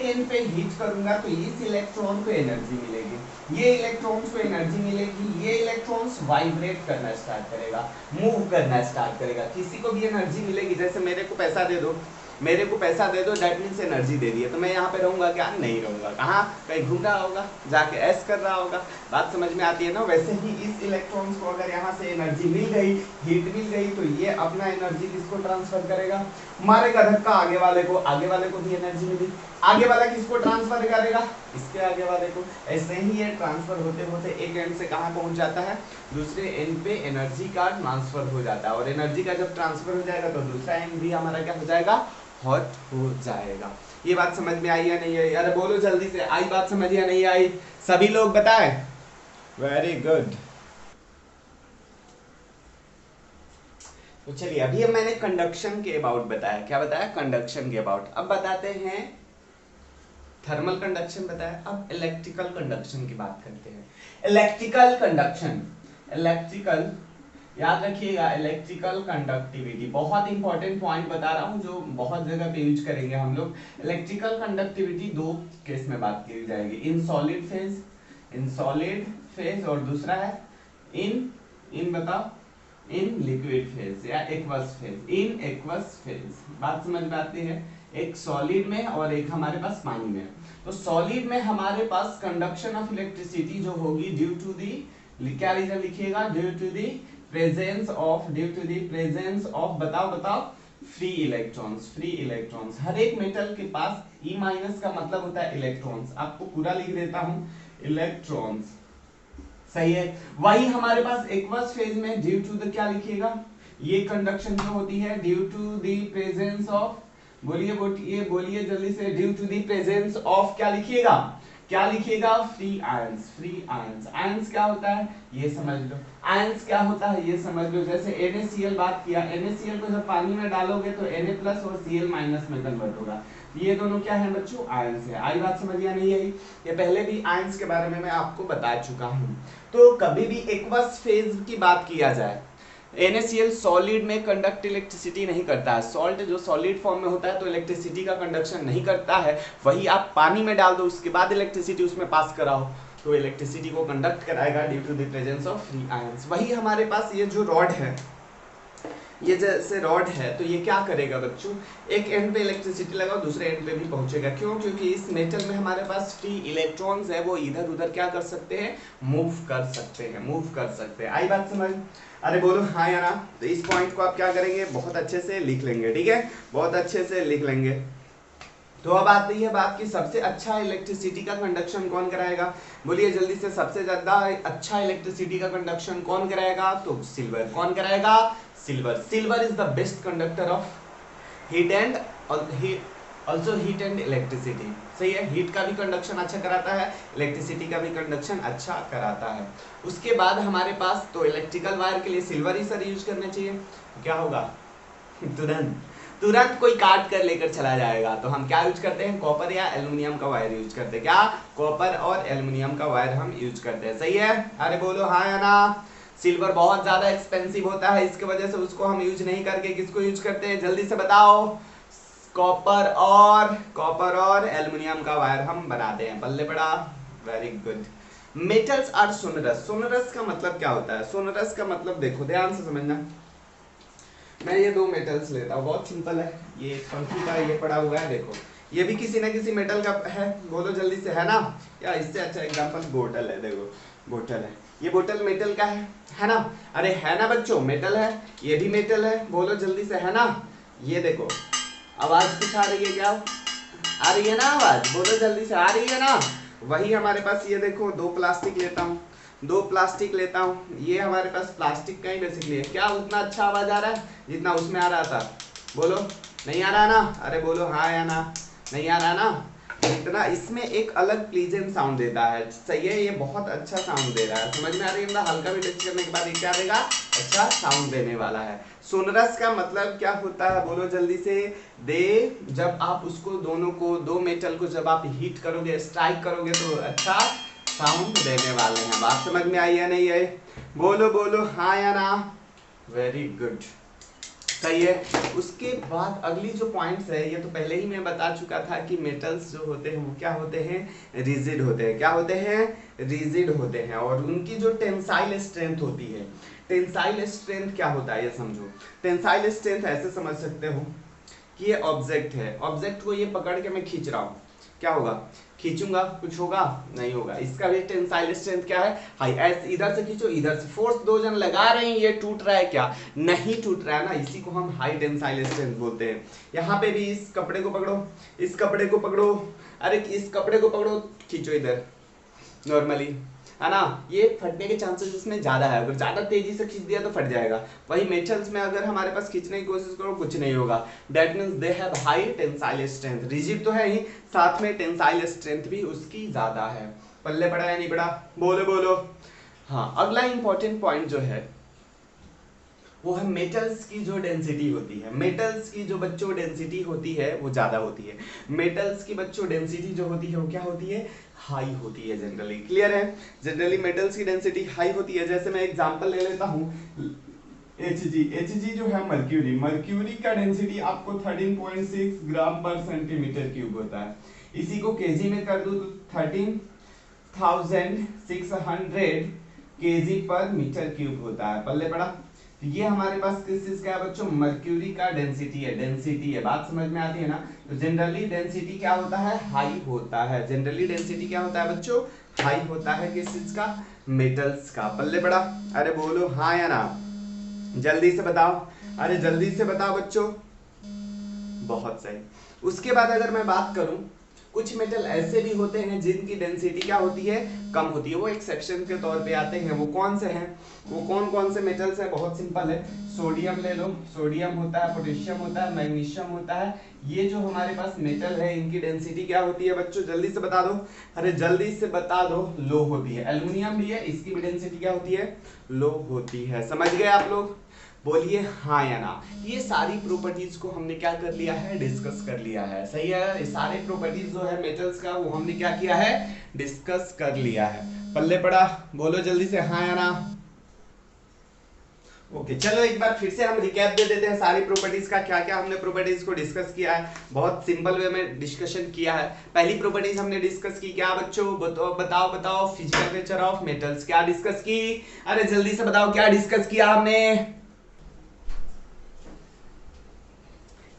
एंड पे हीट करूंगा तो इस इलेक्ट्रॉन को एनर्जी मिलेगी, ये इलेक्ट्रॉन्स को एनर्जी मिलेगी, ये इलेक्ट्रॉन्स वाइब्रेट करना स्टार्ट करेगा, मूव करना स्टार्ट करेगा। किसी को भी एनर्जी मिलेगी, जैसे मेरे को पैसा दे दो, दैट मीन्स एनर्जी दे दी है, तो मैं यहाँ पे रहूंगा क्या, नहीं रहूंगा। कहाँ, कहीं घूम रहा होगा, जाके ऐश कर रहा होगा। बात समझ में आती है ना। वैसे ही इस इलेक्ट्रॉन्स को अगर यहाँ से एनर्जी मिल गई, हीट मिल गई, तो ये अपना एनर्जी किसको ट्रांसफर करेगा, मारेगा धक्का आगे वाले को भी एनर्जी मिली, आगे वाला किसको ट्रांसफर करेगा, इसके आगे वाले को। ऐसे ही ये ट्रांसफर होते होते एक एंड से कहाँ पहुंच जाता है, दूसरे एंड पे एनर्जी का ट्रांसफर हो जाता है। और एनर्जी का जब ट्रांसफर हो जाएगा तो दूसरा एंड भी हमारा क्या हो जाएगा, हॉट हो जाएगा। ये बात समझ में आई या नहीं आई? अरे बोलो जल्दी से, आई बात समझ या नहीं आई? सभी लोग बताएं। Very good. तो चलिए अभी मैंने कंडक्शन के अबाउट बताया। क्या बताया, कंडक्शन के अबाउट। अब बताते हैं थर्मल कंडक्शन बताया, अब इलेक्ट्रिकल कंडक्शन की बात करते हैं। इलेक्ट्रिकल कंडक्शन, याद रखिएगा, इलेक्ट्रिकल कंडक्टिविटी बहुत इंपॉर्टेंट पॉइंट बता रहा हूं जो बहुत जगह पे यूज करेंगे हम लोग। इलेक्ट्रिकल कंडक्टिविटी दो केस में बात की जाएगी, इन सॉलिड फेज और दूसरा है इन बताओ, इन लिक्विड फेज या aqueous phase, in aqueous phase. बात समझ में आती है, एक सॉलिड में और एक हमारे पास पानी में। तो सॉलिड में हमारे पास कंडक्शन ऑफ इलेक्ट्रिसिटी जो होगी ड्यू टू दी, क्या रीजन लिखिएगा, due to the presence of बताओ फ्री इलेक्ट्रॉन्स। हर एक मेटल के पास E- का मतलब होता है इलेक्ट्रॉन्स। आपको पूरा लिख देता हूं, इलेक्ट्रॉन्स, सही है। वही हमारे पास एक्वस फेज में ड्यू टू द क्या लिखिएगा, ये कंडक्शन जो होती है due to the presence of, बोलिए जल्दी से, due to the presence of क्या लिखिएगा, फ्री आयंस। आयंस क्या होता है ये समझ लो, आयंस क्या होता है ये समझ लो। जैसे NaCl बात किया, NaCl को जब पानी में डालोगे तो Na+ और Cl- में कन्वर्ट होगा। ये दोनों क्या है बच्चों, आयंस है। आई बात समझ या नहीं आई? ये पहले भी आयंस के बारे में मैं आपको बता चुका हूं। तो कभी भी एक्वस फेज की बात किया जाए, NaCl सॉलिड में कंडक्ट इलेक्ट्रिसिटी नहीं करता है। सॉल्ट जो सॉलिड फॉर्म में होता है तो इलेक्ट्रिसिटी का कंडक्शन नहीं करता है। वही आप पानी में डाल दो, उसके बाद इलेक्ट्रिसिटी उसमें पास कराओ तो इलेक्ट्रिसिटी को कंडक्ट कराएगा due to the presence of free ions. वही हमारे पास ये जो रॉड है, ये जैसे रॉड है तो ये क्या करेगा बच्चों, एक एंड पे इलेक्ट्रिसिटी लगाओ दूसरे एंड पे भी पहुंचेगा। क्यों? क्योंकि इस मेटल में हमारे पास फ्री इलेक्ट्रॉन्स है, वो इधर उधर क्या कर सकते हैं, मूव कर सकते हैं। आई बात समझ? अरे बोलो हाँ या ना। तो इस पॉइंट को आप क्या करेंगे, बहुत अच्छे से लिख लेंगे, ठीक है, बहुत अच्छे से लिख लेंगे। तो अब आती है बात की सबसे अच्छा इलेक्ट्रिसिटी का कंडक्शन कौन कराएगा, बोलिए जल्दी से। सबसे ज्यादा अच्छा इलेक्ट्रिसिटी का कंडक्शन कौन कराएगा, तो सिल्वर। कौन कराएगा, silver is the best conductor of heat and also heat and electricity. सही है, हीट का भी कंडक्शन अच्छा कराता है, इलेक्ट्रिसिटी का भी कंडक्शन अच्छा कराता है। उसके बाद हमारे पास तो इलेक्ट्रिकल वायर के लिए सिल्वर ही सर यूज करना चाहिए। क्या होगा, तुरंत कोई काट कर लेकर चला जाएगा। तो हम क्या यूज करते हैं, कॉपर या एल्युमिनियम का वायर यूज करते हैं। क्या, कॉपर और एल्युमिनियम का वायर हम यूज करते हैं। सही है, अरे बोलो हाँ या ना। सिल्वर बहुत ज्यादा एक्सपेंसिव होता है, इसके वजह से उसको हम यूज नहीं करके किसको यूज करते हैं, जल्दी से बताओ। कॉपर और एल्युमिनियम का वायर हम बनाते हैं। पल्ले पड़ा, very good. Metals are sonorous. Sonorous का मतलब क्या होता है, सोनरस का मतलब देखो ध्यान से समझना। मैं ये दो मेटल्स लेता हूँ, बहुत सिंपल है। ये पंखी का ये पड़ा हुआ है, देखो ये भी किसी ना किसी मेटल का है, बोलो जल्दी से, है ना? या इससे अच्छा एग्जांपल बोतल है, देखो बोतल है, ये बोतल मेटल का है ना? अरे है ना बच्चों, मेटल है, ये भी मेटल है, बोलो जल्दी से, है ना? ये देखो आवाज कुछ आ रही है क्या? आ रही है ना आवाज? बोलो जल्दी से, आ रही है ना? वही हमारे पास ये देखो दो प्लास्टिक लेता हूँ, दो प्लास्टिक लेता हूँ, ये हमारे पास प्लास्टिक का ही बेसिकली है। क्या उतना अच्छा आवाज आ रहा है जितना उसमें आ रहा था? बोलो नहीं आ रहा ना? अरे बोलो हाँ या ना, नहीं आ रहा ना? इतना इसमें एक अलग प्लीजेंट साउंड देता है, सही है, ये बहुत अच्छा साउंड दे रहा है, समझ में आ रही है? हल्का भी टच करने के बाद ये क्या देगा? अच्छा साउंड देने वाला है। सोनरस का मतलब क्या होता है? बोलो जल्दी से। दे जब आप उसको दोनों को, दो मेटल को जब आप हीट करोगे, स्ट्राइक करोगे तो अच्छा साउंड देने वाले हैं। बात समझ में आई या नहीं है? बोलो बोलो हाँ या ना? वेरी गुड, सही है। उसके बाद अगली जो पॉइंट्स है, ये तो पहले ही मैं बता चुका था कि मेटल्स जो होते हैं वो क्या होते हैं? रिजिड होते हैं। क्या होते हैं? रिजिड होते हैं। और उनकी जो टेंसाइल स्ट्रेंथ होती है, टेंसाइल स्ट्रेंथ क्या होता है ये समझो। टेंसाइल स्ट्रेंथ ऐसे समझ सकते हो कि ये ऑब्जेक्ट है, ऑब्जेक्ट को ये पकड़ के मैं खींच रहा हूँ, क्या होगा? खींचूंगा, कुछ होगा? नहीं होगा। इसका भी टेंसाइल स्ट्रेंथ क्या है? हाई। ऐसे इधर से खींचो, इधर से फोर्स, दो जन लगा रहे हैं, ये टूट रहा है क्या? नहीं टूट रहा है ना, इसी को हम हाई टेंसाइल स्ट्रेंथ बोलते हैं। यहाँ पे भी इस कपड़े को पकड़ो, इस कपड़े को पकड़ो, अरे इस कपड़े को पकड़ो, खींचो इधर नॉर्मली, है ना? ये फटने के चांसेस इसमें ज्यादा है, अगर ज्यादा तेजी से खींच दिया तो फट जाएगा। वही मेटल्स में अगर हमारे पास खींचने की कोशिश करो कुछ नहीं होगा। That means they have high tensile strength. Rigid तो है ही, साथ में टेंसाइल स्ट्रेंथ भी उसकी ज्यादा है। पल्ले पड़ा या नहीं पड़ा? बोलो बोलो। हाँ, अगला इंपॉर्टेंट पॉइंट जो है वो है मेटल्स की जो डेंसिटी होती है। मेटल्स की जो बच्चों डेंसिटी होती है वो ज्यादा होती है। मेटल्स की बच्चों डेंसिटी जो होती है वो क्या होती है? हाई होती है जनरली। क्लियर है? जनरली मेटल्स की डेंसिटी हाई होती है। जैसे मैं एग्जांपल ले लेता हूँ Hg जो है मर्क्यूरी, मर्क्यूरी का डेंसिटी आपको 13.6 ग्राम पर सेंटीमीटर क्यूब होता है। इसी को केजी में कर दूं तो 13,600 केजी पर मीटर क्यूब होता है। पल्ले पड़ा? ये हमारे पास किस चीज का है बच्चों? मर्क्यूरी का डेंसिटी है, डेंसिटी है। बात समझ में आती है ना? तो जनरली डेंसिटी क्या होता है? हाई होता है। जनरली डेंसिटी क्या होता है बच्चों? हाई होता है। किस चीज का? मेटल्स का। पल्ले पड़ा? अरे बोलो हाँ या ना? जल्दी से बताओ, अरे जल्दी से बताओ बच्चों। बहुत सही। उसके बाद अगर मैं बात करूं, कुछ मेटल ऐसे भी होते हैं जिनकी डेंसिटी क्या होती है? कम होती है। वो एक्सेप्शन के तौर पे आते हैं। वो कौन से हैं? वो कौन कौन से मेटल्स हैं? बहुत सिंपल है। सोडियम ले लो, सोडियम होता है, पोटेशियम होता है, मैग्नीशियम होता है। ये जो हमारे पास मेटल है इनकी डेंसिटी क्या होती है बच्चों? जल्दी से बता दो, अरे जल्दी से बता दो। लो होती है। एल्युमिनियम भी है, इसकी भी डेंसिटी क्या होती है? लो होती है। समझ गए आप लोग? बोलिए हाँ या ना? ये सारी प्रॉपर्टीज को हमने क्या कर लिया है? डिस्कस कर लिया है। सही है? ये सारे प्रॉपर्टीज जो है मेटल्स का वो हमने क्या किया है? डिस्कस कर लिया है। पल्ले पड़ा? बोलो जल्दी से हाँ या ना? ओके, चलो एक बार फिर से हम रिकैप दे देते हैं सारी प्रॉपर्टीज का, क्या क्या हमने प्रॉपर्टीज को डिस्कस किया है। बहुत सिंपल वे में डिस्कशन किया है। पहली प्रॉपर्टीज हमने डिस्कस की, क्या बच्चों? बताओ बताओ। फिजिकल नेचर ऑफ मेटल्स क्या डिस्कस की? अरे जल्दी से बताओ क्या डिस्कस किया हमने?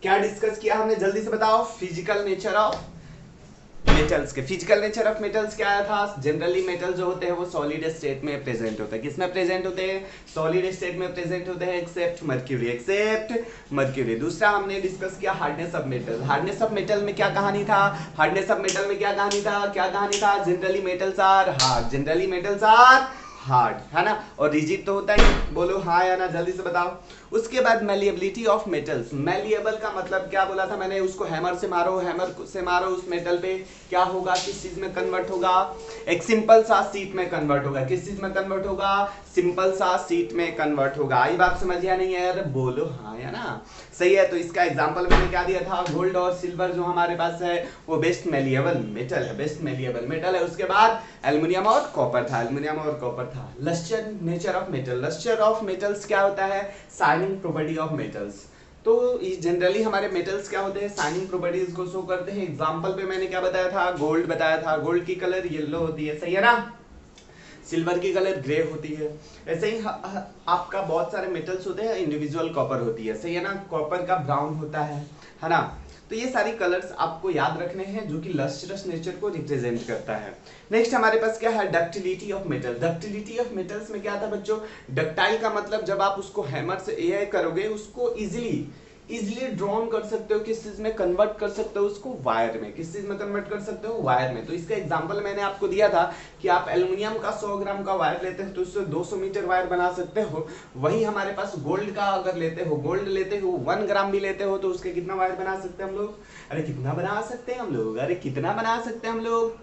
क्या डिस्कस किया हमने? जल्दी से बताओ। फिजिकल नेचर ऑफ मेटल्स के। फिजिकल नेचर ऑफ मेटल्स क्या आया था? जनरली मेटल जो होते हैं वो सॉलिड स्टेट में प्रेजेंट होते हैं। किसमें प्रेजेंट होते हैं? सॉलिड स्टेट में प्रेजेंट होते हैं, एक्सेप्ट मर्क्यूरी, एक्सेप्ट मर्क्यूरी। दूसरा हमने डिस्कस किया hardness of metal. Hardness of metal में क्या कहानी था? हार्डनेस ऑफ मेटल में क्या कहानी था? क्या कहानी था? Generally metals are hard, generally metals are hard, है ना? और रिजिड तो होता ही। बोलो हाँ या ना? जल्दी से बताओ। उसके बाद मैलिएबिलिटी ऑफ मेटल्स। मैलिएबल का मतलब क्या बोला था मैंने? उसको हैमर से मारो, हैमर से मारो उस मेटल पे, क्या होगा? किस चीज में कन्वर्ट होगा? एक सिंपल सा सीट में कन्वर्ट होगा। किस चीज में कन्वर्ट होगा? सिंपल सा सीट में कन्वर्ट होगा। आई बात समझ या नहीं यार? बोलो हाँ या ना? सही है। तो इसका एग्जांपल मैंने क्या दिया था? गोल्ड और सिल्वर जो हमारे पास है वो बेस्ट मैलिएबल मेटल है, बेस्ट मैलिएबल मेटल है। उसके बाद एल्युमिनियम और कॉपर था, एल्युमिनियम और कॉपर था। Lustre nature of metal. Lustre of metals क्या होता है? Shining property of metals. तो जनरली हमारे मेटल्स क्या होते हैं? शाइनिंग प्रॉपर्टीज को शो करते हैं। एग्जांपल पे मैंने क्या बताया था? गोल्ड बताया था। गोल्ड की कलर येलो होती है। सही है ना? सिल्वर की कलर ग्रे होती है। ऐसे ही आपका बहुत सारे मेटल्स होते हैं, इंडिविजुअल कॉपर होती है, सही है ना, कॉपर का ब्राउन होता है ना। तो ये सारी कलर्स आपको याद रखने हैं जो कि लस्ट्रस नेचर को रिप्रेजेंट करता है। नेक्स्ट हमारे पास क्या है, ductility of metal. Ductility of metals में क्या था बच्चों, डक्टाइल का मतलब जब आप उसको हैमर से ये करोगे उसको इजिली ड्रॉन कर सकते हो, किस चीज में कन्वर्ट कर सकते हो उसको, वायर में। किस चीज में कन्वर्ट कर सकते हो, वायर में। तो इसका एग्जांपल मैंने आपको दिया था कि आप एल्युमिनियम का 100 ग्राम का वायर लेते हो तो उससे 200 मीटर वायर बना सकते हो। वही हमारे पास गोल्ड का अगर गोल्ड लेते हो 1 ग्राम भी लेते हो तो उसके कितना वायर बना सकते हैं हम लोग, अरे कितना बना सकते हैं हम लोग, अरे कितना बना सकते हैं हम लोग,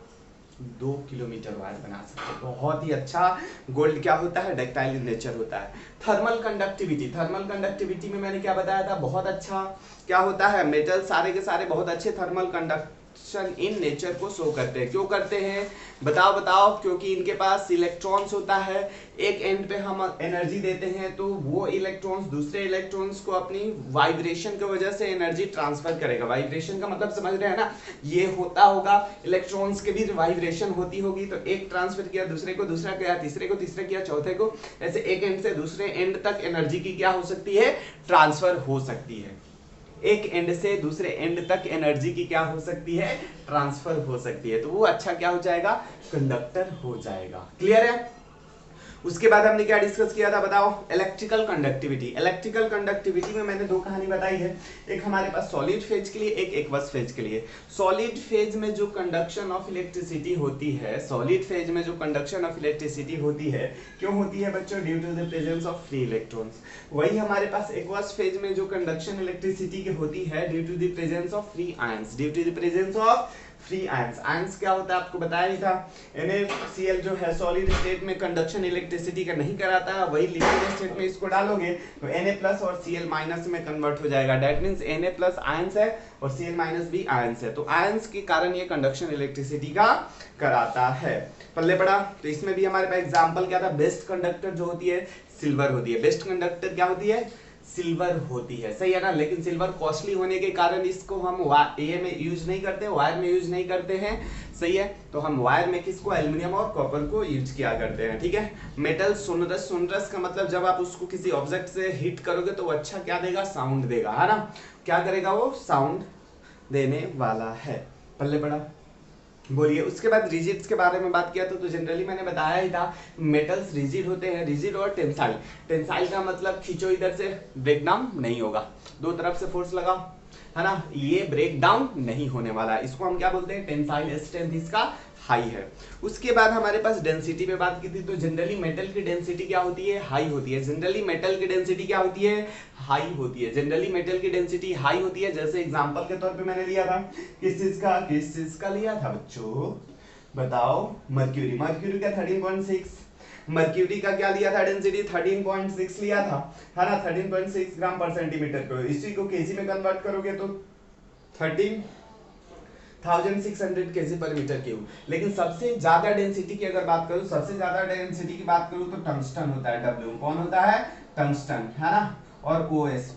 2 किलोमीटर वायर बना सकते हैं। बहुत ही अच्छा गोल्ड क्या होता है, डक्टाइल इन नेचर होता है। थर्मल कंडक्टिविटी में मैंने क्या बताया था, बहुत अच्छा क्या होता है, मेटल सारे के सारे बहुत अच्छे थर्मल कंडक्शन इन नेचर को शो करते हैं। क्यों करते हैं, बताओ, क्योंकि इनके पास इलेक्ट्रॉन्स होता है, एक एंड पे हम एनर्जी देते हैं तो वो इलेक्ट्रॉन्स दूसरे इलेक्ट्रॉन्स को अपनी वाइब्रेशन की वजह से एनर्जी ट्रांसफर करेगा। वाइब्रेशन का मतलब समझ रहे हैं ना, ये होता होगा, इलेक्ट्रॉन्स के भी वाइब्रेशन होती होगी, तो एक ट्रांसफर किया दूसरे को, दूसरा किया तीसरे को, तीसरे किया चौथे को, ऐसे एक एंड से दूसरे एंड तक एनर्जी की क्या हो सकती है, ट्रांसफर हो सकती है। एक एंड से दूसरे एंड तक एनर्जी की क्या हो सकती है, ट्रांसफर हो सकती है। तो वो अच्छा क्या हो जाएगा, कंडक्टर हो जाएगा। क्लियर है। उसके बाद हमने क्या डिस्कस किया था बताओ, इलेक्ट्रिकल कंडक्टिविटी में मैंने 2 कहानी बताई है, एक हमारे पास सॉलिड फेज के लिए, एक एक्वस फेज के लिए। सॉलिड फेज में जो कंडक्शन ऑफ इलेक्ट्रिसिटी होती है, क्यों होती है बच्चों, due to the presence of free electrons. वही हमारे पास एक्वस फेज में जो कंडक्शन इलेक्ट्रिसिटी की होती है, due to the presence of free ions. Ions क्या होता है आपको बताया ही था, NaCl जो है सॉलिड स्टेट में कंडक्शन इलेक्ट्रिसिटी का नहीं कराता है, वही लिक्विड स्टेट में इसको डालोगे तो Na+ और Cl- में कन्वर्ट हो जाएगा। दैट मींस Na+ आयंस है और Cl- भी आयंस है, तो आयंस के कारण ये कंडक्शन इलेक्ट्रिसिटी का कराता है। पल्ले पड़ा। तो इसमें भी हमारे पास एग्जांपल क्या था, बेस्ट कंडक्टर जो होती है सिल्वर होती है। बेस्ट कंडक्टर क्या होती है, सिल्वर होती है, सही है ना। लेकिन सिल्वर कॉस्टली होने के कारण इसको हम ए में यूज नहीं करते, वायर में यूज नहीं करते हैं, सही है। तो हम वायर में किसको, एल्युमिनियम और कॉपर को यूज किया करते हैं, ठीक है। मेटल सोनरस का मतलब जब आप उसको किसी ऑब्जेक्ट से हिट करोगे तो वो अच्छा क्या देगा, साउंड देगा, है ना। क्या करेगा वो, साउंड देने वाला है। पल्ले पड़ा। बोलिए। उसके बाद रिजिड्स के बारे में बात किया तो जनरली मैंने बताया ही था, मेटल्स रिजिड होते हैं, रिजिड और टेंसाइल। टेंसाइल का मतलब खींचो इधर से ब्रेक डाउन नहीं होगा, दो तरफ से फोर्स लगाओ, है ना, ये ब्रेक डाउन नहीं होने वाला। इसको हम क्या बोलते हैं, टेंसाइल स्ट्रेंथ इसका हाई है। उसके बाद हमारे पास डेंसिटी पे बात की थी, तो जनरली मेटल की डेंसिटी क्या होती है, हाई होती है। जनरली मेटल की डेंसिटी क्या होती है, हाई होती है। जनरली मेटल की डेंसिटी हाई होती है। जैसे एग्जांपल के तौर पे मैंने लिया था, किस चीज का लिया था बच्चों, बताओ, मर्क्यूरी का 13.6, मर्क्यूरी का क्या लिया था डेंसिटी, 13.6 लिया था, है ना, 13.6 ग्राम पर सेंटीमीटर को। इसी को केजी में कन्वर्ट करोगे तो 13,600 kg पर मीटर क्यूब। लेकिन सबसे ज्यादा डेंसिटी की अगर बात करूं, तो टंगस्टन होता है, W कौन होता है, टंगस्टन, है ना, और OS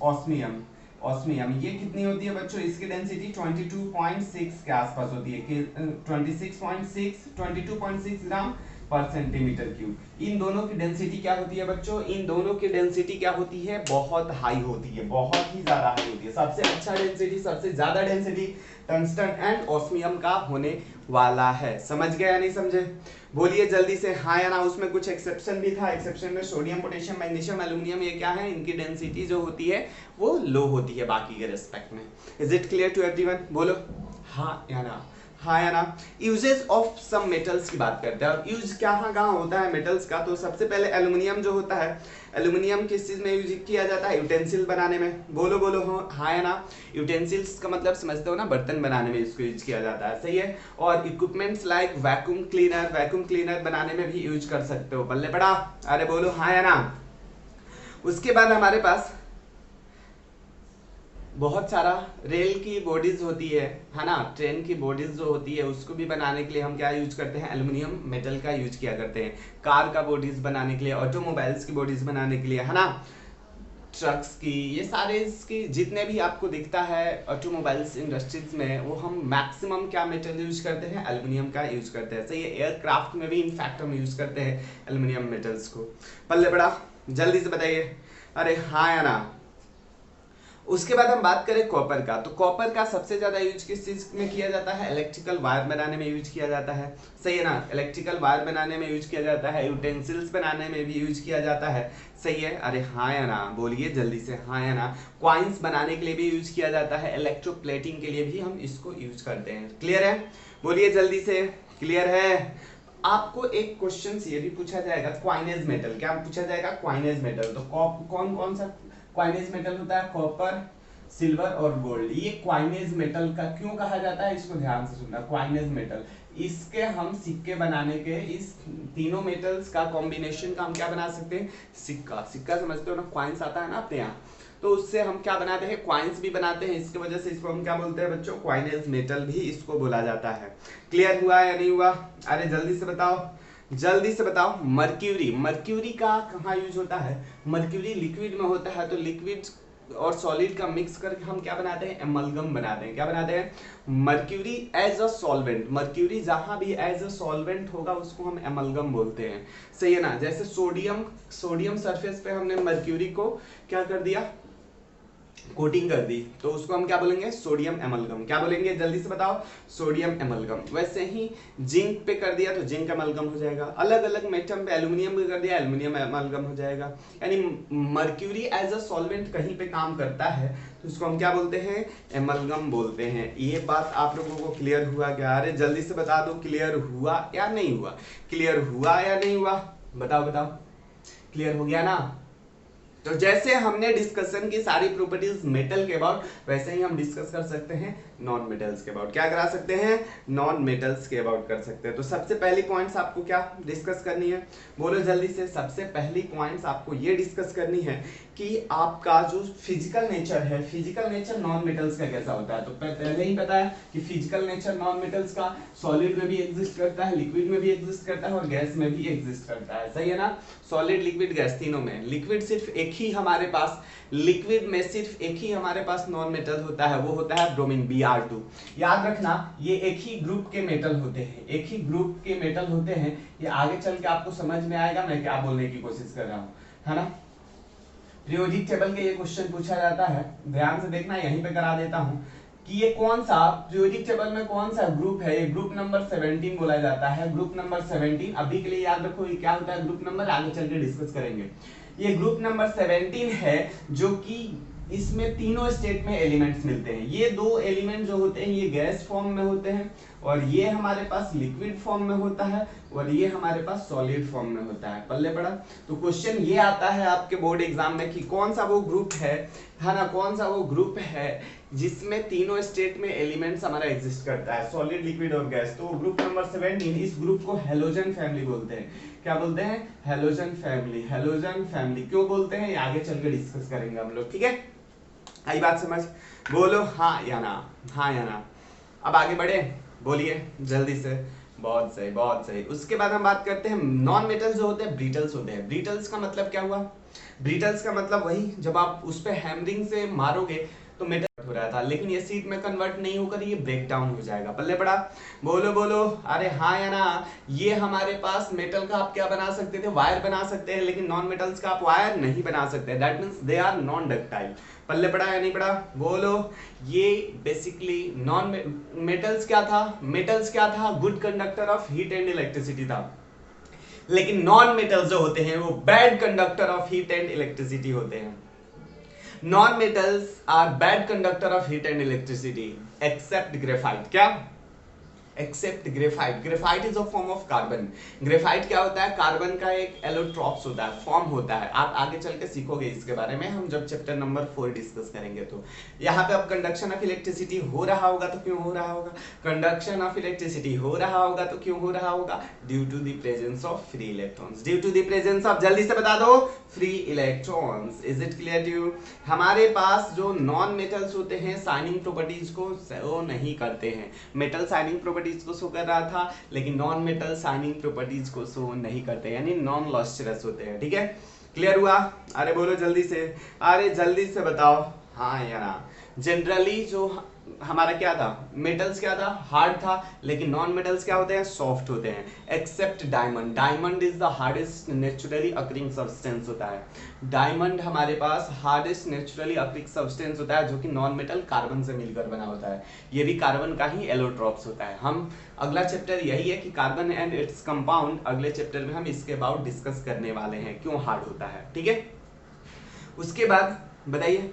ऑस्मियम ये कितनी होती है बच्चों, इसकी डेंसिटी 22.6 के आसपास होती है, 22.6 ग्राम पर सेंटीमीटर क्यूब। इन दोनों की डेंसिटी क्या होती है बच्चों, इन दोनों की डेंसिटी क्या होती है, बहुत हाई होती है, बहुत ही ज्यादा हाई होती है। सबसे अच्छा डेंसिटी, सबसे ज्यादा डेंसिटी टंगस्टन एंड ऑस्मियम का होने वाला है। समझ गए या नहीं समझे, बोलिए जल्दी से हाँ या ना। उसमें कुछ एक्सेप्शन भी था, एक्सेप्शन में सोडियम, पोटेशियम, मैग्नीशियम, एल्युमिनियम, ये क्या है, इनकी डेंसिटी जो होती है वो लो होती है बाकी के रेस्पेक्ट में। Is it clear to everyone, बोलो हाँ या ना, हाँ या ना। यूजेस ऑफ सम मेटल्स की बात करते हैं। अब यूज कहाँ होता है मेटल्स का, तो सबसे पहले एल्युमिनियम जो होता है, एल्युमिनियम किस चीज में यूज किया जाता है, यूटेंसिल बनाने में। बोलो हाँ या ना। यूटेंसिल्स का मतलब समझते हो ना, बर्तन बनाने में इसको यूज किया जाता है, सही है। और इक्विपमेंट्स लाइक वैक्यूम क्लीनर बनाने में भी यूज कर सकते हो। पल्ले पड़ा, अरे बोलो हाँ या ना। उसके बाद हमारे पास बहुत सारा रेल की बॉडीज होती है ना, ट्रेन की बॉडीज जो होती है उसको भी बनाने के लिए हम क्या यूज करते हैं, एल्युमिनियम मेटल का यूज किया करते हैं। कार का बॉडीज बनाने के लिए, ऑटोमोबाइल्स की बॉडीज बनाने के लिए, है ना। ट्रक्स की, ये सारे इसकी जितने भी आपको दिखता है ऑटोमोबाइल्स इंडस्ट्रीज में, वो हम मैक्सिमम क्या मेटल यूज करते हैं, एल्युमिनियम का यूज करते हैं। सही है, एयरक्राफ्ट में भी इनफैक्ट हम यूज करते हैं एल्युमिनियम मेटल्स को। पल्ले बड़ा जल्दी से बताइए, अरे हाँ या ना। उसके बाद हम बात करें कॉपर का, तो कॉपर का सबसे ज्यादा यूज किस चीज में किया जाता है, इलेक्ट्रिकल वायर बनाने में यूज किया जाता है। सही है ना, इलेक्ट्रिकल वायर बनाने में यूज किया जाता है, यूटेंसिल्स बनाने में भी यूज किया जाता है। सही है, अरे हाँ या ना, बोलिए जल्दी से हाँ या ना। क्वाइंस बनाने के लिए भी यूज किया जाता है, इलेक्ट्रोप्लेटिंग के लिए भी हम इसको यूज करते हैं। क्लियर है, बोलिए जल्दी से, क्लियर है। आपको एक क्वेश्चन ये भी पूछा जाएगा, क्वाइनेज मेटल, क्या पूछा जाएगा, क्वाइनेज मेटल। तो कौन कौन सा क्वाइनेज मेटल होता है, कॉपर, सिल्वर और गोल्ड। ये क्वाइनेज मेटल का क्यों कहा जाता है, इसको ध्यान से सुनना। क्वाइनेज मेटल, इसके हम सिक्के बनाने के, इस तीनों मेटल्स का कॉम्बिनेशन का हम क्या बना सकते हैं, सिक्का। सिक्का समझते हो ना, क्वाइंस आता है ना अपने यहाँ, तो उससे हम क्या बनाते हैं, क्वाइंस भी बनाते हैं। इसकी वजह से इसको हम क्या बोलते हैं बच्चों, क्वाइनेज मेटल भी इसको बोला जाता है। क्लियर हुआ या नहीं हुआ, अरे जल्दी से बताओ, जल्दी से बताओ। मर्क्यूरी, मर्क्यूरी का कहाँ यूज होता है, मर्क्यूरी लिक्विड में होता है। तो लिक्विड और सॉलिड का मिक्स करके हम क्या बनाते हैं, एमलगम बनाते हैं। क्या बनाते हैं, mercury as a solvent. Mercury जहां भी एज अ सॉल्वेंट होगा उसको हम एमलगम बोलते हैं। सही है ना, जैसे सोडियम सरफेस पे हमने मर्क्यूरी को क्या कर दिया, कोटिंग कर दी, तो उसको हम क्या बोलेंगे, सोडियम एमलगम। क्या बोलेंगे, जल्दी से बताओ, सोडियम एमलगम। वैसे ही जिंक पे कर दिया तो जिंक एमलगम हो जाएगा। अलग अलग मेटल पे एल्यूमिनियम पे कर दिया, एल्यूमिनियम एमलगम हो जाएगा। यानी मर्क्यूरी एज अ सॉल्वेंट कहीं पे काम करता है तो उसको हम क्या बोलते हैं, एमलगम बोलते हैं। ये बात आप लोगों को क्लियर हुआ क्या, अरे जल्दी से बता दो, क्लियर हुआ या नहीं हुआ, क्लियर हुआ या नहीं हुआ, बताओ बताओ, क्लियर हो गया ना। तो जैसे हमने डिस्कशन की सारी प्रॉपर्टीज मेटल के अबाउट, वैसे ही हम डिस्कस कर सकते हैं नॉन मेटल्स के अबाउट। क्या करा सकते हैं, नॉन मेटल्स के अबाउट कर सकते हैं। तो सबसे पहली पॉइंट्स आपको क्या डिस्कस करनी है, बोलो जल्दी से। सबसे पहली पॉइंट्स आपको ये डिस्कस करनी है कि आपका जो फिजिकल नेचर है, फिजिकल नेचर नॉन मेटल्स का कैसा होता है। तो पहले ही पता है कि फिजिकल नेचर नॉन मेटल्स का सॉलिड में भी एग्जिस्ट करता है, लिक्विड में भी एग्जिस्ट करता है और गैस में भी एग्जिस्ट करता है। सही है ना, सॉलिड लिक्विड गैस तीनों में। लिक्विड सिर्फ एक ही हमारे पास, लिक्विड में सिर्फ एक ही हमारे पास नॉन मेटल होता है, वो होता है ब्रोमीन, Br2। याद रखना, ये एक ही ग्रुप के मेटल होते हैं, एक ही ग्रुप के मेटल होते हैं। ये आगे चल के आपको समझ में आएगा मैं क्या बोलने की कोशिश कर रहा हूँ, है ना। पीरियोडिक टेबल के ये क्वेश्चन पूछा जाता है, ध्यान से देखना, यहीं पे करा देता हूँ कि ये कौन सा पीरियोडिक टेबल में कौन सा ग्रुप है। ये ग्रुप नंबर 17 बोला जाता है, ग्रुप नंबर 17। अभी के लिए याद रखो ये क्या होता है ग्रुप नंबर, आगे चल के डिस्कस करेंगे। ये ग्रुप नंबर 17 है, जो कि इसमें तीनों स्टेट में एलिमेंट्स मिलते हैं। ये दो एलिमेंट जो होते हैं ये गैस फॉर्म में होते हैं, और ये हमारे पास लिक्विड फॉर्म में होता है, और ये हमारे पास सॉलिड फॉर्म में होता है। पल्ले पड़ा। तो क्वेश्चन ये आता है आपके बोर्ड एग्जाम में कि कौन सा वो ग्रुप है ना, कौन सा वो ग्रुप है जिसमें तीनों स्टेट में एलिमेंट्स हमारा एग्जिस्ट करता है, सॉलिड, लिक्विड और गैस। तो ग्रुप नंबर 17, इस ग्रुप को हेलोजन फैमिली बोलते हैं। क्या बोलते हैं, हेलोजन फैमिली। हेलोजन फैमिली क्यों बोलते हैं, ये आगे चल के डिस्कस करेंगे हम लोग, ठीक है। आई बात समझ, बोलो हाँ या ना, हाँ या ना। अब आगे बढ़े, बोलिए जल्दी से। बहुत सही, बहुत सही। उसके बाद हम बात करते हैं नॉन मेटल्स जो होते हैं, ब्रिटल्स होते हैं। ब्रिटल्स का मतलब क्या हुआ, ब्रिटल्स का मतलब वही जब आप उस पे हैमरिंग से मारोगे तो मेटल हो रहा था, लेकिन ये सीट में कन्वर्ट नहीं होकर ये ब्रेक डाउन हो जाएगा। पल्ले पड़ा, बोलो बोलो, अरे हाँ या ना। ये हमारे पास मेटल का आप क्या बना सकते थे, वायर बना सकते हैं, लेकिन नॉन मेटल्स का आप वायर नहीं बना सकते। That means they are non ductile. पल्ले पड़ा या नहीं पड़ा, बोलो। ये बेसिकली नॉन मेटल्स क्या था, मेटल्स क्या था, good conductor of heat and electricity था। लेकिन नॉन मेटल्स जो होते हैं वो bad conductor of heat and electricity होते हैं। Non metals are bad conductor of heat and electricity except graphite. क्या, except graphite. Graphite is a form of carbon. Graphite क्या होता है, कार्बन का एक एलोट्रॉप्स होता है, फॉर्म होता है। आप आगे चल के सीखोगे इसके बारे में, हम जब चैप्टर नंबर 4 डिस्कस करेंगे। तो यहाँ पे अब कंडक्शन ऑफ इलेक्ट्रिसिटी हो रहा होगा तो क्यों हो रहा होगा, कंडक्शन ऑफ इलेक्ट्रिसिटी हो रहा होगा तो क्यों हो रहा होगा, due to the presence of free electrons. Due to the presence of, जल्दी से बता दो, free electrons. Is it clear to you. हमारे पास जो नॉन मेटल्स होते हैं शाइनिंग प्रॉपर्टीज को शो नहीं करते हैं। मेटल शाइनिंग प्रॉपर्टीज को शो कर रहा था, लेकिन नॉन मेटल शाइनिंग प्रॉपर्टीज को शो नहीं करते, यानी नॉन लस्ट्रस होते हैं, ठीक है। क्लियर हुआ? अरे बोलो जल्दी से, अरे जल्दी से बताओ। हाँ या ना? जनरली जो हमारा क्या था, मेटल्स क्या था, हार्ड था, लेकिन नॉन मेटल्स क्या होते हैं, सॉफ्ट होते हैं, except diamond. Diamond is the hardest naturally occurring substance होता है। डायमंड हमारे पास हार्डेस्ट नेचुरली अकरिंग सब्सटेंस होता है, जो कि नॉन मेटल कार्बन से मिलकर बना होता है। ये भी कार्बन का ही एलोट्रॉप्स होता है। हम अगला चैप्टर यही है कि कार्बन एंड इट्स कंपाउंड, अगले चैप्टर में हम इसके अबाउट डिस्कस करने वाले हैं, क्यों हार्ड होता है। ठीक है, उसके बाद बताइए,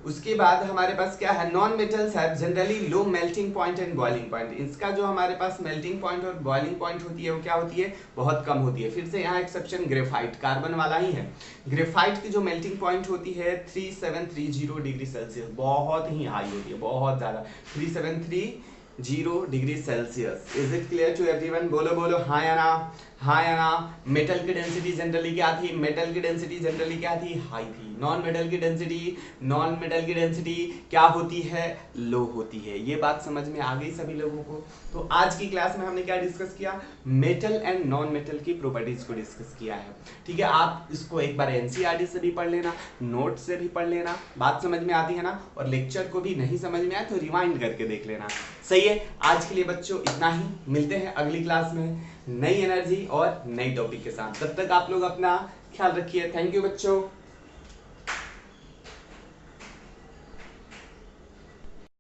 उसके बाद हमारे पास क्या है, नॉन मेटल्स है generally low melting point and boiling point. इसका जो हमारे पास मेल्टिंग पॉइंट और बॉइलिंग पॉइंट होती है वो क्या होती है, बहुत कम होती है। फिर से यहाँ एक्सेप्शन ग्रेफाइट, कार्बन वाला ही है। ग्रेफाइट की जो मेल्टिंग पॉइंट होती है 3730 डिग्री सेल्सियस, बहुत ही हाई होती है, बहुत ज्यादा, 3730 degree Celsius. Is it clear to everyone? बोलो बोलो हाँ या ना, हाँ या ना। मेटल की डेंसिटी जनरली क्या थी, मेटल की डेंसिटी जनरली क्या थी, हाई थी। नॉन मेटल की डेंसिटी, नॉन मेटल की डेंसिटी क्या होती है, लो होती है। ये बात समझ में आ गई सभी लोगों को? तो आज की क्लास में हमने क्या डिस्कस किया, मेटल एंड नॉन मेटल की प्रॉपर्टीज को डिस्कस किया है। ठीक है, आप इसको एक बार एनसीईआरटी से भी पढ़ लेना, नोट से भी पढ़ लेना, बात समझ में आती है ना। और लेक्चर को भी नहीं समझ में आए तो रिवाइंड करके देख लेना। सही है, आज के लिए बच्चों इतना ही। मिलते हैं अगली क्लास में नई एनर्जी और नई टॉपिक के साथ। तब तक आप लोग अपना ख्याल रखिए। थैंक यू बच्चों।